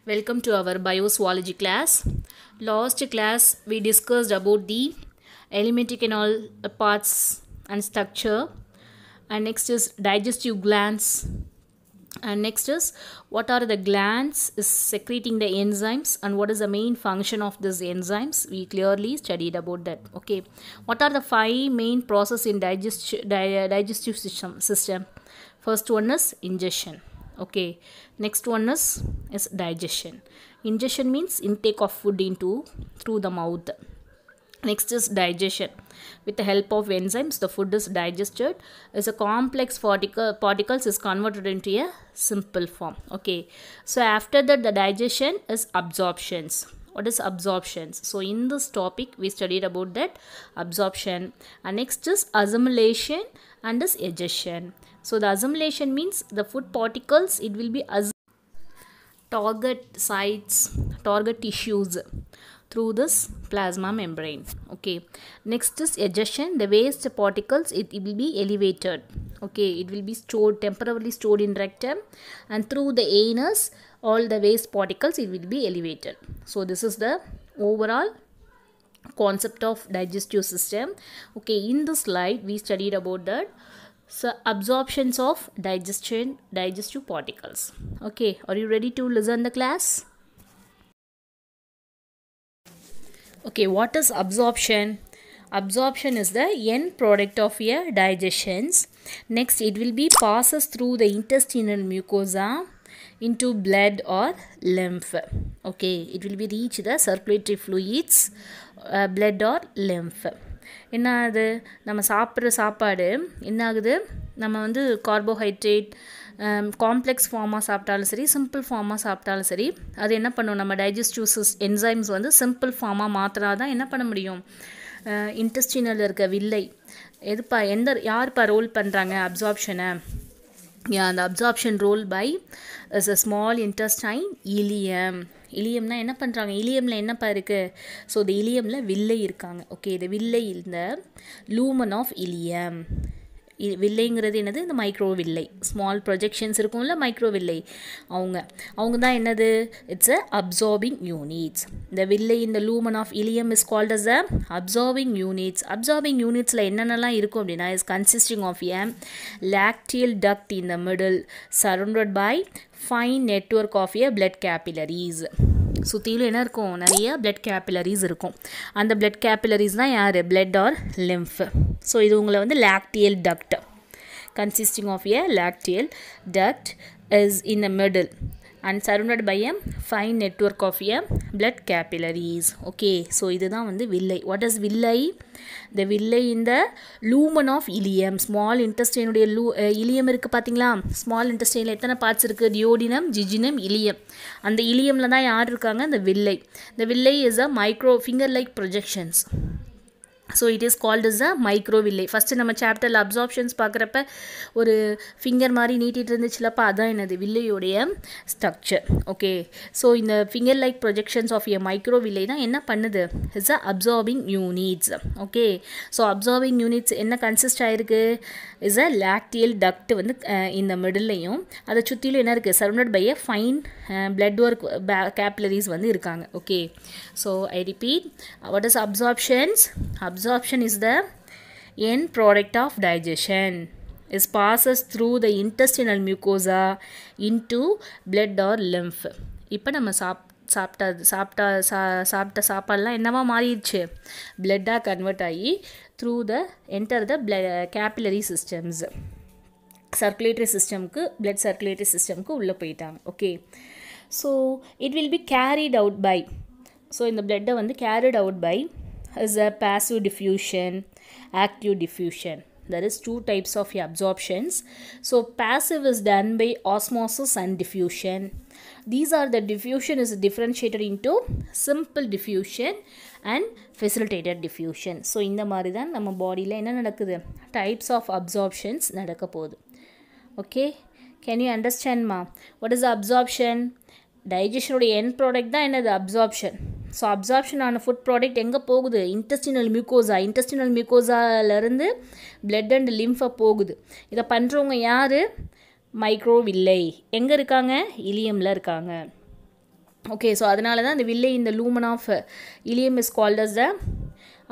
Welcome to our biozoology class. Last class we discussed about the elementary canal parts and structure, and next is digestive glands, and next is what are the glands is secreting the enzymes and what is the main function of these enzymes. We clearly studied about that. Okay, what are the five main process in digestive system? First one is ingestion. Okay, next one is digestion. Ingestion means intake of food through the mouth. Next is digestion. With the help of enzymes, the food is digested. As a complex particles is converted into a simple form. Okay, so after that the digestion is absorptions. What is absorptions? So in this topic we studied about that absorption, and next is assimilation and is egestion. So the assimilation means the food particles, it will be target sites, target tissues through this plasma membrane. Okay, next is egestion. The waste particles, it will be elevated. Okay, it will be temporarily stored in rectum, and through the anus all the waste particles, it will be elevated. So this is the overall concept of digestive system. Okay, in this slide we studied about that. So absorptions of digestive particles. Okay, are you ready to listen the class? Okay, what is absorption? Absorption is the end product of your digestions. Next, it will be passes through the intestinal mucosa into blood or lymph. Okay, it will be reach the circulatory fluids, blood or lymph. என்ன ஆகுது, நம்ம சாப்பிட்ற சாப்பாடு என்ன ஆகுது, நம்ம வந்து carbohydrate complex ஃபார்மாக சாப்பிட்டாலும் சரி, சிம்பிள் ஃபார்மாக சாப்பிட்டாலும் சரி, அது என்ன பண்ணும், நம்ம டைஜஸ்டிவ் என்சைம்ஸ் வந்து சிம்பிள் ஃபார்மாக மாற்றினா தான் என்ன பண்ண முடியும், இன்டெஸ்டினில் இருக்க வில்லை எதுப்பா யாருப்பா ரோல் பண்ணுறாங்க அப்சார்ப்ஷனை. அந்த absorption role by is a small intestine ileum. இலியம்னா என்ன பண்ணுறாங்க, இலியமில் என்னப்பா இருக்குது, ஸோ இந்த இலியமில் வில்லை இருக்காங்க. ஓகே, இந்த வில்லை இந்த லூமன் ஆஃப் இலியம். வில்லைங்கிறது என்னது, இந்த மைக்ரோ வில்லை, ஸ்மால் ப்ரொஜெக்ஷன்ஸ் இருக்கும்ல மைக்ரோ வில்லை, அவங்க தான் என்னது, இட்ஸ் அ அப்சார்பிங் யூனிட்ஸ். இந்த வில்லை இந்த lumen of ileum is called as a absorbing units. Absorbing யூனிட்ஸில் என்னென்னலாம் இருக்கும் அப்படின்னா, is consisting of a lacteal duct in the middle surrounded by fine network of a blood capillaries. சுற்றிலும் என்ன இருக்கும், நிறைய பிளட் கேபிலரிஸ் இருக்கும். அந்த பிளட் கேபிலரிஸ் தான் யார், பிளட் ஆர் லிம்ஃப். ஸோ இது உங்களை வந்து lacteal duct, consisting of a lacteal duct is in the middle and surrounded by a fine network of a blood capillaries. Okay, so இதுதான் வந்து villi. What is villi? The villi in the lumen of ileum. Small intestine உடைய ileum இருக்கு பார்த்தீங்களா, small intestine எத்தனை parts இருக்குது, duodenum, jejunum, ileum. அந்த ileumல தான் யார் இருக்காங்க, the villi. The villi is a micro finger like projections. So it is called is a மைக்ரோவில்லை. First நம்ம சாப்டரில் அப்சார்ப்ஷன்ஸ் பார்க்குறப்ப ஒரு ஃபிங்கர் மாதிரி நீட்டிகிட்டு இருந்துச்சுலப்பா, அதான் என்னது வில்லையோடைய ஸ்ட்ரக்சர். ஓகே, ஸோ இந்த finger like projections of a microvilli தான் என்ன பண்ணுது, is a absorbing units. Okay, so absorbing units என்ன கன்சிஸ்ட் ஆகிருக்கு, இஸ் அ லாக்டியல் டக்ட் வந்து இந்த மிடில்லையும் அதை சுற்றிலும் என்ன இருக்குது, surrounded by a fine blood work capillaries வந்து இருக்காங்க. Okay, so I repeat, what is absorptions? Absorption is the end product of digestion. It passes through the intestinal mucosa into blood or lymph. இப்போ நம்ம சாப்பிட்ட சாப்பாடெலாம் என்னவா மாறிடுச்சு, பிளட்டாக convert ஆகி through the enter the capillary systems, circulatory சிஸ்டம்க்கு, blood circulatory சிஸ்டம்க்கு உள்ளே போயிட்டாங்க. Okay, so it will be carried out by, so இந்த பிளட்டை வந்து carried out by is a passive diffusion, active diffusion. There is two types of absorptions. So passive is done by osmosis and diffusion. These are the diffusion is differentiated into simple diffusion and facilitated diffusion. So இந்த மாதிரி தான் நம்ம பாடியில் என்ன நடக்குது, types of absorptions நடக்க போகுது. Okay, can you understand ma? What is absorption? டைஜஷனுடைய எண்ட் ப்ராடக்ட் தான் என்னது, அப்சார்ப்ஷன். ஸோ அப்சார்ப்ஷன் ஆன ஃபுட் ப்ராடக்ட் எங்கே போகுது, இன்டெஸ்டினல் மியூக்கோசா, இன்டெஸ்டினல் மியூக்கோசாலேருந்து பிளட் அண்ட் லிம்ஃபை போகுது. இதை பண்ணுறவங்க யார், மைக்ரோவில்லை. எங்கே இருக்காங்க, இலியமில் இருக்காங்க. ஓகே, ஸோ அதனால தான் இந்த villi in the lumen of ilium is called as the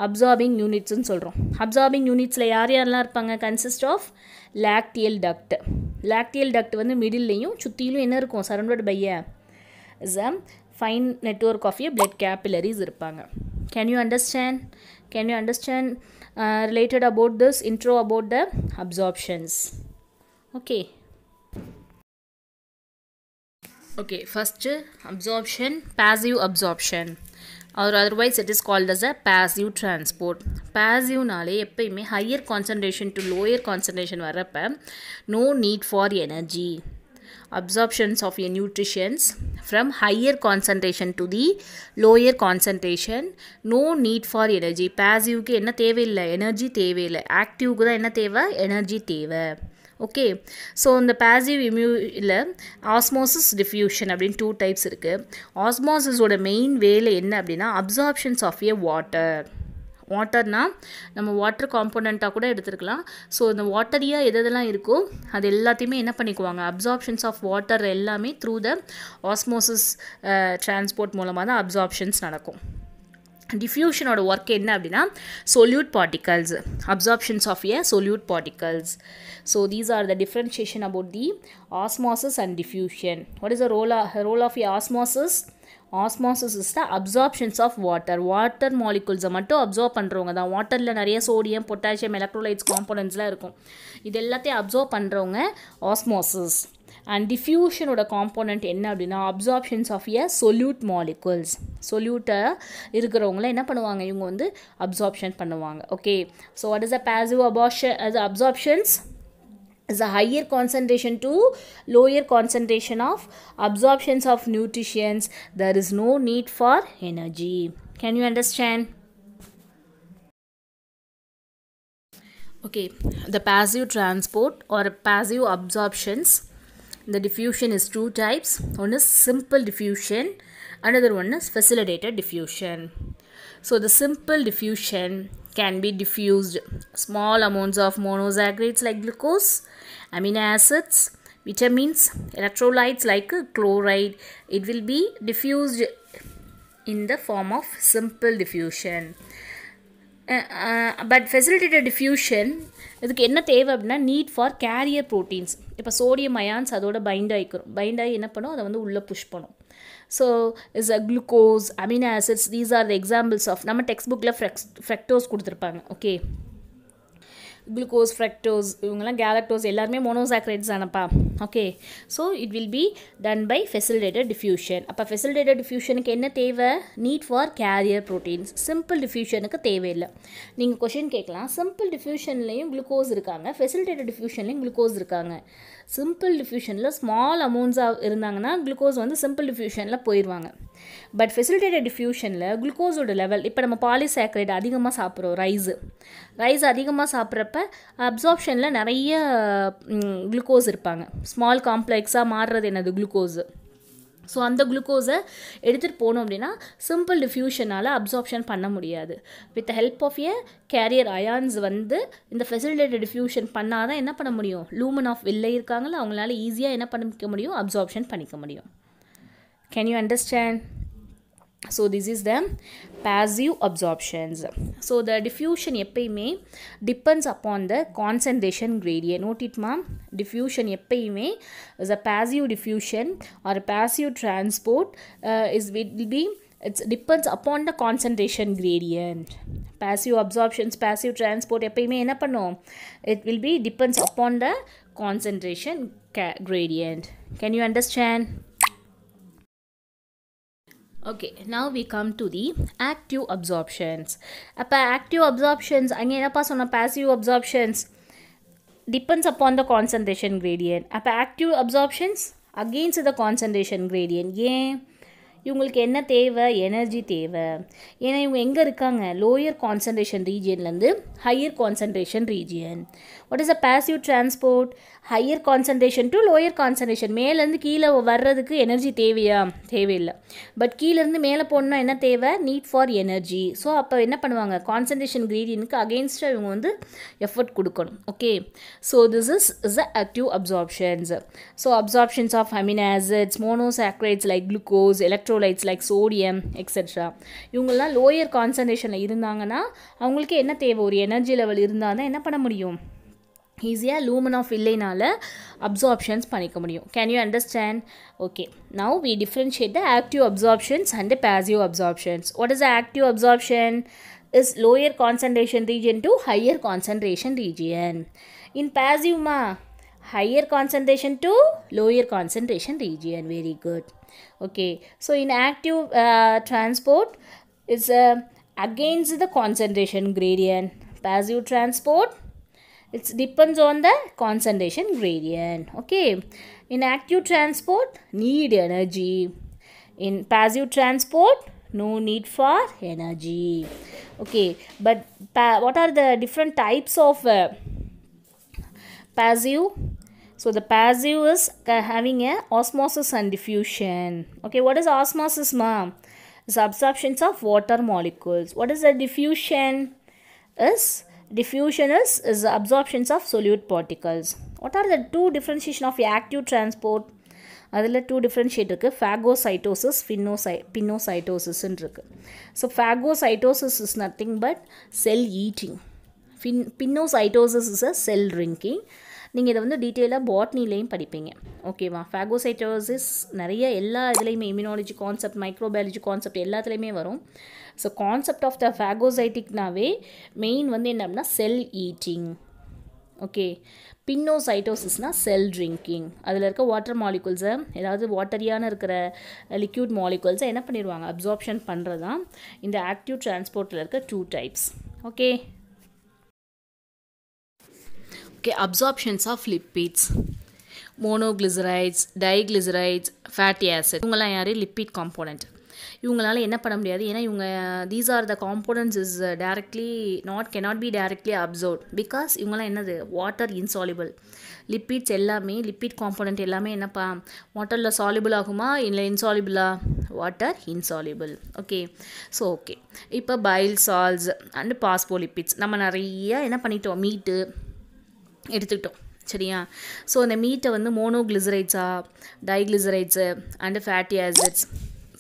absorbing units ன்னு சொல்கிறோம். அப்சார்பிங் யூனிட்ஸில் யார் யாரெல்லாம் இருப்பாங்க? Consist of lacteal duct. Lacteal duct வந்து மிடில்லையும் சுற்றிலும் என்ன இருக்கும்? Surrounded by is a fine network of your blood capillaries இருப்பாங்க. Can you understand? Can you understand related about this intro about the absorptions? Okay. Okay, first absorption, passive absorption, or otherwise it is called as a passive transport. Passive நாலே எப்பயுமே higher concentration to lower concentration வரப்ப no need for energy. Absorptions of your nutrients from higher concentration to the lower concentration, no need for energy. Passive க்கு என்ன தேவையில்லை? Energy தேவையில்லை. ஆக்டிவ்க்கு தான் என்ன தேவை? எனர்ஜி தேவை. ஓகே, ஸோ இந்த பாசிவ் இம்யூனில் ஆஸ்மோசிஸ் டிஃப்யூஷன் அப்படின்னு 2 டைப்ஸ் இருக்குது. ஆஸ்மோசிஸோட மெயின் வேலை என்ன அப்படின்னா அப்சார்ப்ஷன்ஸ் ஆஃப் ஏ வாட்டர். வாட்டர்னால் நம்ம வாட்டர் காம்போனண்ட்டாக கூட எடுத்துருக்கலாம். ஸோ இந்த வாட்டரியாக எதெல்லாம் இருக்கோ அது எல்லாத்தையுமே என்ன பண்ணிக்குவாங்க? அப்சார்ப்ஷன்ஸ் ஆஃப் வாட்டர் எல்லாமே த்ரூ த ஆஸ்மோசிஸ் டிரான்ஸ்போர்ட் மூலமாக தான் அப்சார்ப்ஷன்ஸ் நடக்கும். டிஃப்யூஷனோட ஒர்க் என்ன அப்படின்னா solute particles, absorptions of a solute particles. So these are the differentiation about the osmosis and diffusion. What is the role of a osmosis? Osmosis is the absorptions of water. Water molecules மட்டும் absorb பண்ணுறவங்க தான். வாட்டரில் நிறைய sodium, potassium, electrolytes காம்போனன்ட்ஸ்லாம் இருக்கும். இது எல்லாத்தையும் absorb பண்ணுறவங்க osmosis. And டிஃப்யூஷனோட component என்ன அப்படின்னா absorptions of a solute molecules. சொல்யூட்டை இருக்கிறவங்கள என்ன பண்ணுவாங்க? இவங்க வந்து அப்சார்ப்ஷன் பண்ணுவாங்க. Okay, so what is the passive absorptions? Is a higher concentration to lower concentration of absorptions of nutrients. There is no need for energy. Can you understand? Okay, the passive transport or passive absorptions, the diffusion is 2 types. One is simple diffusion, another one is facilitated diffusion. So the simple diffusion can be diffused small amounts of monosaccharides like glucose, amino acids, vitamins, electrolytes like chloride. It will be diffused in the form of simple diffusion. But facilitated diffusion இதுக்கு என்ன தேவை அப்படின்னா need for carrier proteins. இப்போ sodium ions அதோட bind ஆகி என்ன பண்ணும்? அதை வந்து உள்ளே புஷ் பண்ணும். So is a glucose, amino acids, these are the examples of நம்ம டெக்ஸ்ட் புக்கில் ஃப்ரெக்டோஸ் கொடுத்துருப்பாங்க. ஓகே, குளுக்கோஸ், ஃப்ரக்டோஸ், இவங்கெல்லாம் கேலக்டோஸ் எல்லாருமே மோனோசாக்ரைட்ஸ் தானப்பா. Okay, so it will be done by facilitated diffusion. அப்போ ஃபெசிலிட்டேட்டட் டிஃப்யூஷனுக்கு என்ன தேவை? Need for carrier proteins. Simple டிஃப்யூஷனுக்கு தேவையில்லை. நீங்கள் கொஷின் கேட்கலாம், சிம்பிள் டிஃப்யூஷன்லேயும் குளுக்கோஸ் இருக்காங்க, ஃபெசிலிட்டேட்டட் டிஃப்யூஷன்லேயும் குளுக்கோஸ் இருக்காங்க. சிம்பிள் டிஃப்யூஷனில் ஸ்மால் அமௌண்ட்ஸாக இருந்தாங்கன்னா குளுக்கோஸ் வந்து சிம்பிள் டிஃப்யூஷனில் போயிடுவாங்க. பட் ஃபெசிலிட்டேட்டட் டிஃப்யூஷனில் குளுக்கோஸோட லெவல், இப்போ நம்ம பாலிசாக்கரைட் அதிகமாக சாப்பிட்றோம், ரைஸ் அதிகமாக சாப்பிட்றப்ப அப்சார்ப்ஷனில் நிறைய குளுக்கோஸ் இருப்பாங்க. ஸ்மால் காம்ப்ளெக்ஸாக மாறுறது என்னது? குளுக்கோஸு. ஸோ அந்த குளுக்கோஸை எடுத்துகிட்டு போனோம் அப்படின்னா சிம்பிள் டிஃப்யூஷனால் அப்சார்ப்ஷன் பண்ண முடியாது. With the help of a carrier ions வந்து இந்த ஃபெசிலிட்டேட்டட் டிஃப்யூஷன் பண்ணால் தான் என்ன பண்ண முடியும்? லூமன் ஆஃப் வில்லை இருக்காங்களா, அவங்களால ஈஸியாக என்ன பண்ணிக்க முடியும்? அப்சார்ப்ஷன் பண்ணிக்க முடியும். Can you understand? So this is the passive absorptions. So the diffusion எப்பயுமே depends upon the concentration gradient. Note it ma'am, diffusion எப்பயுமே is a passive diffusion or a passive transport will be, it depends upon the concentration gradient. Passive absorptions, passive transport எப்பயுமே என்ன பண்ணும்? It will be depends upon the concentration gradient. Can you understand? Okay, now we come to the active absorptions. அப்போ active absorptions அங்கே என்னப்பா சொன்ன? passive absorptions depends upon the concentration gradient. அப்போ active absorptions against the concentration gradient. ஏன்? இவங்களுக்கு என்ன தேவை? Energy தேவை. ஏன்னா இவங்க எங்கே இருக்காங்க? லோயர் கான்சன்ட்ரேஷன் ரீஜியன்லேருந்து higher concentration region. What is a passive transport? Higher concentration to lower concentration. மேலேருந்து கீழே வர்றதுக்கு எனர்ஜி தேவையா? தேவையில்லை. பட் கீழேருந்து மேலே போகணுன்னா என்ன தேவை? Need for energy. ஸோ அப்போ என்ன பண்ணுவாங்க? கான்சன்ட்ரேஷன் கிரேடியனுக்கு அகெயின்ஸ்டாக இவங்க வந்து எஃபர்ட் கொடுக்கணும். Okay, so this is the active absorptions. So absorptions of amino acids, monosaccharides like glucose, electrolytes like sodium etcetera. இவங்கெல்லாம் லோயர் கான்சன்ட்ரேஷனில் இருந்தாங்கன்னா அவங்களுக்கு என்ன தேவை? ஒரு எனர்ஜி லெவல் இருந்தால் தான் என்ன பண்ண முடியும்? ஈஸியாக லூமன் ஆஃப் இல்லைனால அப்சார்ப்ஷன்ஸ் பண்ணிக்க முடியும். Can you understand? Okay, now we differentiate the active absorptions and passive absorptions. What is the active absorption? is lower concentration region to higher concentration region. In passive ma, higher concentration to lower concentration region. Very good. Okay, so in active transport is against the concentration gradient. Passive transport, it depends on the concentration gradient. Okay, in active transport need energy. In passive transport no need for energy. Okay, but what are the different types of passive? So the passive is having a osmosis and diffusion. Okay, what is osmosis ma? It's absorptions of water molecules. What is the diffusion? Diffusion is absorptions of solute particles. What are the two differentiation of active transport? அதில் two differentiate இருக்குது. Phagocytosis, பின்னோசைட்டோசிஸ்ன்னு இருக்குது. So phagocytosis is nothing but cell eating. Pinocytosis is a cell drinking. நீங்கள் இதை வந்து டீட்டெயிலாக பாட்னிலையும் படிப்பீங்க. ஓகேவா? ஃபேகோசைட்டோசிஸ் நிறைய எல்லா இதுலேயுமே இம்யூனாலஜி கான்செப்ட், மைக்ரோபயாலஜி கான்செப்ட் எல்லாத்துலேயுமே வரும். ஸோ கான்செப்ட் ஆஃப் த ஃபேகோசைட்டிக்னாவே மெயின் வந்து என்ன அப்படின்னா செல் ஈட்டிங். ஓகே, பின்னோசைட்டோசிஸ்னால் செல் ட்ரிங்கிங். அதில் இருக்க வாட்டர் மாலிகுல்ஸை, ஏதாவது வாட்டரியான இருக்கிற லிக்யூட் மாலிகுல்ஸை என்ன பண்ணிடுவாங்க? அப்சார்ப்ஷன் பண்ணுறது தான் இந்த ஆக்டிவ் டிரான்ஸ்போர்ட்டில் இருக்க two types. Okay, okay, absorptions of lipids, monoglycerides, diglycerides, fatty acid. இவங்கெல்லாம் யார்? Lipid component. இவங்களால என்ன பண்ண முடியாது, ஏன்னா இவங்க these are the components is directly cannot be directly absorbed because இவங்களாம் என்னது? Water insoluble. லிப்பிட்ஸ் எல்லாமே, லிப்பிட் காம்போனன்ட் எல்லாமே என்னப்பா? வாட்டரில் சாலிபிள் ஆகுமா இல்லை இன்சாலிபிளா? Water insoluble. Okay, so okay, இப்போ பைல் சால்ஸ் அண்ட் பாஸ்போலிப்பிட்ஸ் நம்ம நிறைய என்ன பண்ணிட்டோம்? மீட்டு எடுத்துக்கிட்டோம். சரியா? ஸோ அந்த மீட்டை வந்து மோனோகிளிசரைட்ஸா, டைகிளிசரைட்ஸு அண்டு ஃபேட்டி ஆசிட்ஸ்.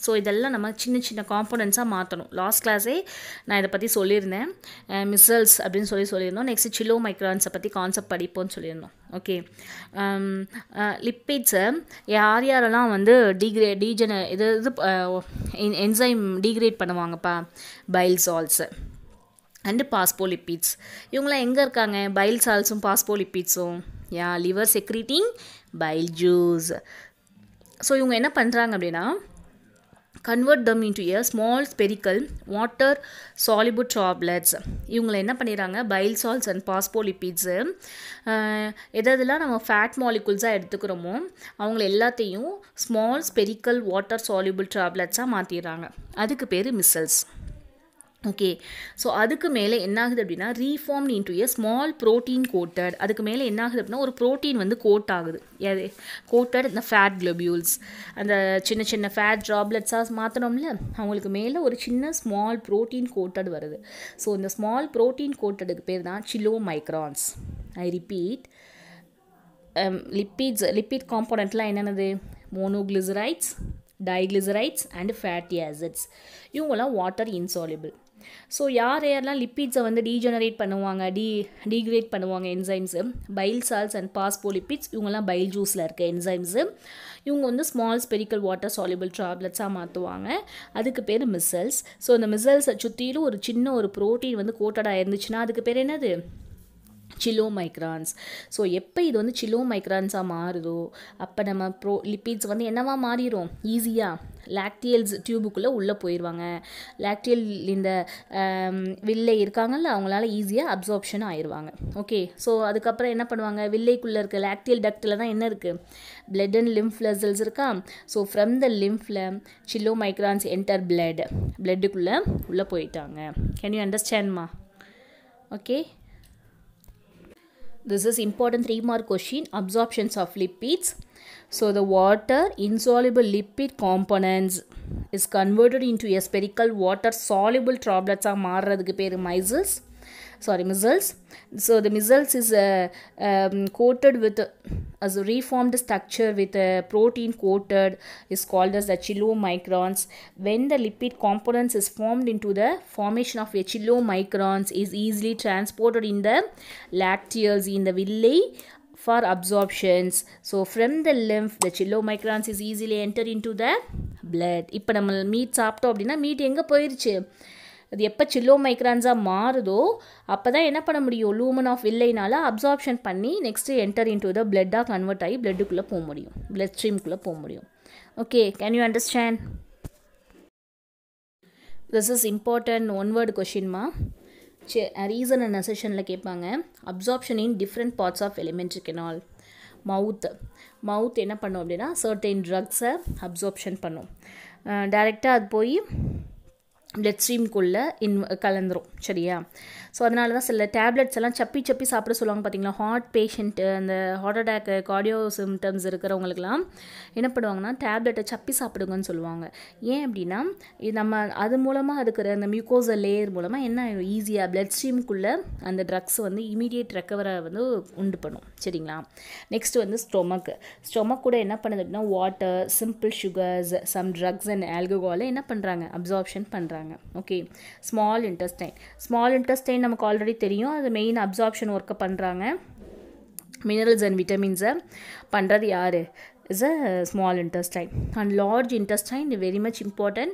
ஸோ இதெல்லாம் நம்ம சின்ன சின்ன காம்போனன்ட்ஸாக மாற்றணும். லாஸ்ட் கிளாஸே நான் இதை பற்றி சொல்லியிருந்தேன். மிசல்ஸ் அப்படின்னு சொல்லியிருந்தோம். நெக்ஸ்ட்டு சிலோ மைக்ரான்ஸை பற்றி கான்செப்ட் படிப்போம்னு சொல்லியிருந்தோம். ஓகே, லிப்பிட்ஸை யாரெல்லாம் வந்து என்சைம் டீக்ரேட் பண்ணுவாங்கப்பா? Bile salts and phospholipids. இவங்களாம் எங்கே இருக்காங்க? பைல் சால்ஸும் பாஸ்போலிப்பிட்ஸும் liver secreting bile juice. So இவங்க என்ன பண்ணுறாங்க அப்படின்னா convert them into a small spherical water soluble droplets. இவங்களை என்ன பண்ணிடுறாங்க? பைல் சால்ஸ் அண்ட் பாஸ்போலிப்பிட்ஸு எதெல்லாம் நம்ம ஃபேட் மாலிகுல்ஸாக எடுத்துக்கிறோமோ அவங்கள எல்லாத்தையும் ஸ்மால் ஸ்பெரிக்கல் வாட்டர் சால்யூபிள் ட்ராப்லெட்ஸாக மாற்றிடுறாங்க. அதுக்கு பேர் மிசல்ஸ். ஓகே, ஸோ அதுக்கு மேலே என்னாகுது அப்படின்னா ரீஃபார்ம்ட் இன்டு ஏ ஸ்மால் ப்ரோட்டீன் கோட்டட். அதுக்கு மேலே என்னாகுது அப்படின்னா ஒரு ப்ரோட்டீன் வந்து கோட் ஆகுது. கோட்டட் இந்த ஃபேட் குளோபியூல்ஸ், அந்த சின்ன சின்ன ஃபேட் ட்ராப்லெட்ஸாக மாற்றினோம்ல, அவங்களுக்கு மேலே ஒரு சின்ன ஸ்மால் ப்ரோட்டீன் கோட்டட் வருது. ஸோ இந்த ஸ்மால் ப்ரோட்டீன் கோட்டடுக்கு பேர் தான் chylomicrons. I repeat, lipid காம்போனண்ட்லாம் என்னென்னது? Monoglycerides, diglycerides and fatty acids. இவங்களாம் வாட்டர் இன்சாலிபிள். ஸோ யாரெல்லாம் லிப்பிட்ஸை வந்து டீஜெனரேட் பண்ணுவாங்க, டீக்ரேட் பண்ணுவாங்க enzymes? Bile salts and phospholipids. இவங்கெல்லாம் பைல் ஜூஸில் இருக்க என்சைம்ஸு. இவங்க வந்து ஸ்மால் ஸ்பெரிக்கல் வாட்டர் சால்யூபிள் ட்ராப்லெட்ஸாக மாற்றுவாங்க. அதுக்கு பேர் மிசல்ஸ். ஸோ இந்த மிசல்ஸை சுற்றிலும் ஒரு சின்ன ஒரு ப்ரோட்டீன் வந்து கோட்டடாக இருந்துச்சுன்னா அதுக்கு பேர் என்னது? Silo microns. ஸோ எப்போ இது வந்து சிலோ மைக்ரான்ஸாக மாறுதோ அப்போ நம்ம லிப்பிட்ஸ் வந்து என்னவா மாறிடும்? ஈஸியாக லாக்டியல்ஸ் டியூபுக்குள்ளே உள்ளே போயிடுவாங்க. லாக்டியல் இந்த வில்லை இருக்காங்கல்ல, அவங்களால ஈஸியாக அப்சார்ப்ஷன் ஆயிடுவாங்க. ஓகே, ஸோ அதுக்கப்புறம் என்ன பண்ணுவாங்க? வில்லைக்குள்ளே இருக்க லாக்டியல் டக்டில் தான் என்ன இருக்குது? பிளட் அண்ட் லிம்ஃப் வெசல்ஸ் இருக்கா? ஸோ ஃப்ரம் த லிம்ஃபில் சிலோ மைக்ரான்ஸ் என்டர் பிளட்டுக்குள்ளே உள்ளே போயிட்டாங்க. கேன் யூ அண்டர்ஸ்டாண்ட்மா? Okay, This is important 3-mark question. Absorptions of lipids. So the water insoluble lipid components is converted into a spherical water soluble droplets ஆக மாறுறதுக்கு பேர் micelles. So the micelles is coated with as a reformed structure with a protein coated is called as the chylomicrons. When the lipid components is formed into the formation of a chylomicrons is easily transported in the lacteals in the villi for absorptions. So from the lymph the chylomicrons is easily enter into the blood. இப்போ நம்ம meet சாப்பிட்டோம் அப்படின்னா meet எங்கே போயிடுச்சு, அது எப்போ சில்லோமைக்ரான்ஸாக மாறுதோ அப்போ தான் என்ன பண்ண முடியும், லூமன் ஆஃப் வில்லைனால் அப்சார்ப்ஷன் பண்ணி நெக்ஸ்ட்டு என்டர் இன்டு த பிளட்டாக கன்வெர்ட் ஆகி பிளட்டுக்குள்ளே போக முடியும், பிளட் ஸ்ட்ரீம்குள்ளே போக முடியும். Okay, can you understand? This is important one word கொஷின்மா. ரீசன் அண்ட் அசெஷனில் கேட்பாங்க. Absorption in different parts of elementary canal. Mouth என்ன பண்ணும் அப்படின்னா சர்டைன் ட்ரக்ஸை அப்சார்ப்ஷன் பண்ணும். டைரெக்டாக அது போய் பிளட் ஸ்ட்ரீம்குள்ளே கலந்துரும். சரியா? ஸோ அதனால தான் சில டேப்லெட்ஸ் எல்லாம் சப்பி சாப்பிட சொல்லுவாங்க பார்த்தீங்களா. ஹார்ட் பேஷண்ட்டு, அந்த ஹார்ட் அட்டாக்கு, கார்டியோ சிம்டம்ஸ் இருக்கிறவங்களுக்குலாம் என்ன பண்ணுவாங்கன்னா டேப்லெட்டை சப்பி சாப்பிடுங்கன்னு சொல்லுவாங்க. ஏன் அப்படின்னா நம்ம அது மூலமாக இருக்கிற அந்த மியூக்கோசல் லேயர் மூலமாக என்ன ஈஸியாக பிளட் ஸ்ட்ரீமுக்குள்ளே அந்த ட்ரக்ஸ் வந்து இமீடியட் ரெக்கவரை வந்து உண்டு பண்ணும். சரிங்களா? நெக்ஸ்ட் வந்து ஸ்டொமக் கூட என்ன பண்ணுது அப்படின்னா water, simple sugars, some drugs and ஆல்கஹாலை என்ன பண்ணுறாங்க, அப்சார்ப்ஷன் பண்ணுறாங்க. ஓகே, ஸ்மால் இன்டெஸ்டைன் நமக்கு ஆல்ரெடி தெரியும், அது மெயின் அப்சார்ப்ஷன் ஒர்க்கை பண்ணுறாங்க. மினரல்ஸ் அண்ட் விட்டமின்ஸை பண்ணுறது யார், is a small intestine. And large intestine very much important.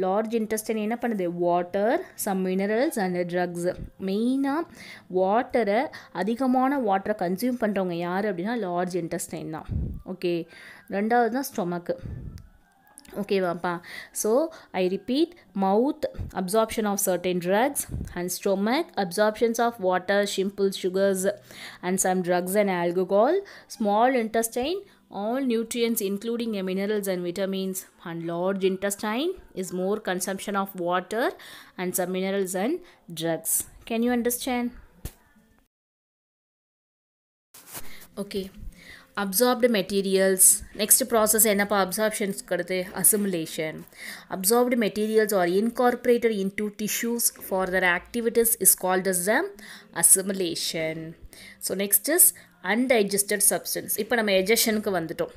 Large intestine என்ன பண்ணுது, water, some minerals and drugs. மெயினாக அதிகமான வாட்டரை கன்சியூம் பண்ணுறவங்க யார் அப்படின்னா லார்ஜ் இன்டெஸ்டைன் தான். ஓகே, ரெண்டாவது தான் ஸ்டொமக்கு. ஓகேவாப்பா? So I repeat, mouth absorption of certain drugs and stomach absorptions of water, simple sugars and some drugs and alcohol. Small intestine all nutrients including minerals and vitamins, and large intestine is more consumption of water and some minerals and drugs. Can you understand? Okay, absorbed materials. Next process என்னப்பா absorptions கடுத்து assimilation. Absorbed materials are incorporated into tissues for their activities is called as the assimilation. So next is undigested substance. இப்போ நம்ம digestionக்கு வந்துட்டோம்.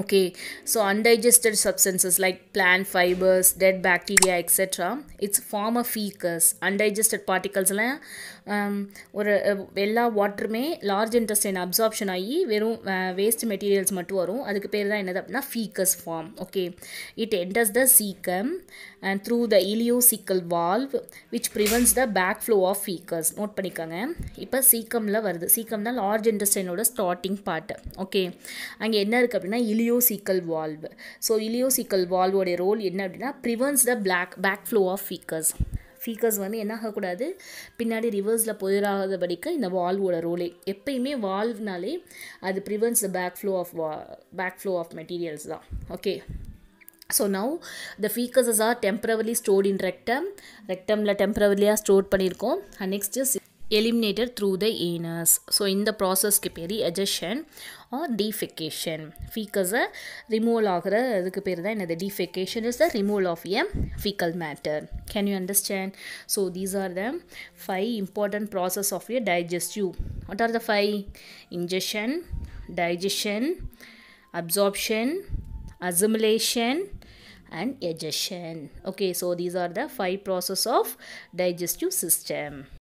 Okay, so undigested substances like plant fibers, dead bacteria, etc. It's form of feces. Undigested particles ஒரு எல்லா வாட்டருமே large intestine absorption ஆகி வெறும் waste materials மட்டும் வரும். அதுக்கு பேர் தான் என்னது அப்படின்னா faeces form. Okay, it enters the caecum and through the ileocaecal valve which prevents the back flow of faeces. Note பண்ணிக்கோங்க. இப்போ சீக்கமில் வருது. சீக்கம் தான் லார்ஜ் இன்டெஸ்டைனோட ஸ்டார்டிங் பார்ட்டு. ஓகே, அங்கே என்ன இருக்குது அப்படின்னா இலியோசிக்கல் வால்வ். ஸோ இலியோசிக்கல் வால்வோடைய ரோல் என்ன அப்படின்னா prevents the back flow of faeces. Faeces வந்து என்ன ஆகக்கூடாது, பின்னாடி ரிவர்ஸில் போயிடாதபடிக்கு இந்த வால்வோட ரோலே. எப்பயுமே வால்வ்னாலே அது prevents the back flow of materials தான். Okay, so now the feces are temporarily stored in rectumல temporarily stored பண்ணியிருக்கோம். and next is eliminated through the anus. so இந்த ப்ராசஸ்க்கு பேர் egestion or defecation. feces removal ஆகிற அதுக்கு பேர் தான் என்னது, defecation is the removal of a fecal matter. can you understand? so these are the 5 important process of your digestive. what are the 5? ingestion, digestion, absorption, assimilation and egestion. okay, so these are the 5 process of digestive system.